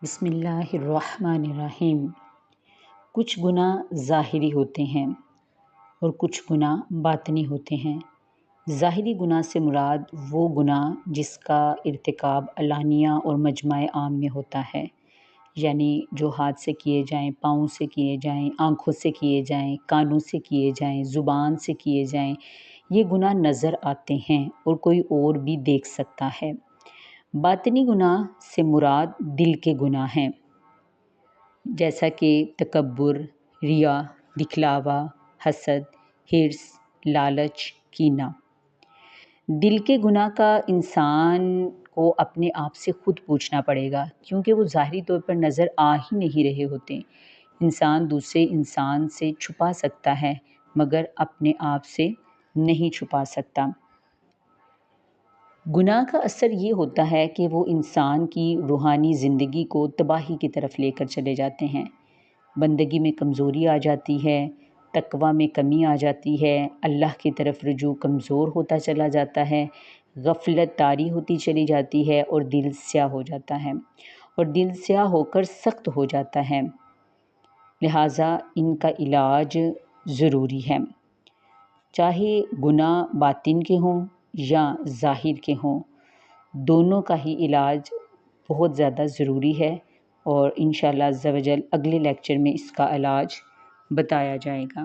بسم اللہ الرحمن الرحیم۔ کچھ گناہ ظاہری ہوتے ہیں اور کچھ گناہ باطنی ہوتے ہیں۔ ظاہری گناہ سے مراد وہ گناہ جس کا ارتکاب علانیہ اور مجمع عام میں ہوتا ہے، یعنی جو ہاتھ سے کیے جائیں، پاؤں سے کیے جائیں، آنکھوں سے کیے جائیں، کانوں سے کیے جائیں، زبان سے کیے جائیں، یہ گناہ نظر آتے ہیں اور کوئی اور بھی دیکھ سکتا ہے۔ باطنی گناہ سے مراد دل کے گناہ ہیں، جیسا کہ تکبر، ریا، دکھلاوا، حسد، حرص، لالچ، کینہ۔ دل کے گناہ کا انسان کو اپنے آپ سے خود پوچھنا پڑے گا، کیونکہ وہ ظاہری طور پر نظر آ ہی نہیں رہے ہوتے۔ انسان دوسرے انسان سے چھپا سکتا ہے مگر اپنے آپ سے نہیں چھپا سکتا۔ گناہ کا اثر یہ ہوتا ہے کہ وہ انسان کی روحانی زندگی کو تباہی کی طرف لے کر چلے جاتے ہیں۔ بندگی میں کمزوری آ جاتی ہے، تقویٰ میں کمی آ جاتی ہے، اللہ کی طرف رجوع کمزور ہوتا چلا جاتا ہے، غفلت طاری ہوتی چلی جاتی ہے اور دل سیاہ ہو جاتا ہے، اور دل سیاہ ہو کر سخت ہو جاتا ہے۔ لہٰذا ان کا علاج ضروری ہے، چاہے گناہ باطن کے ہوں یا ظاہر کے ہوں، دونوں کا ہی علاج بہت زیادہ ضروری ہے، اور انشاءاللہ عز و جل اگلے لیکچر میں اس کا علاج بتایا جائے گا۔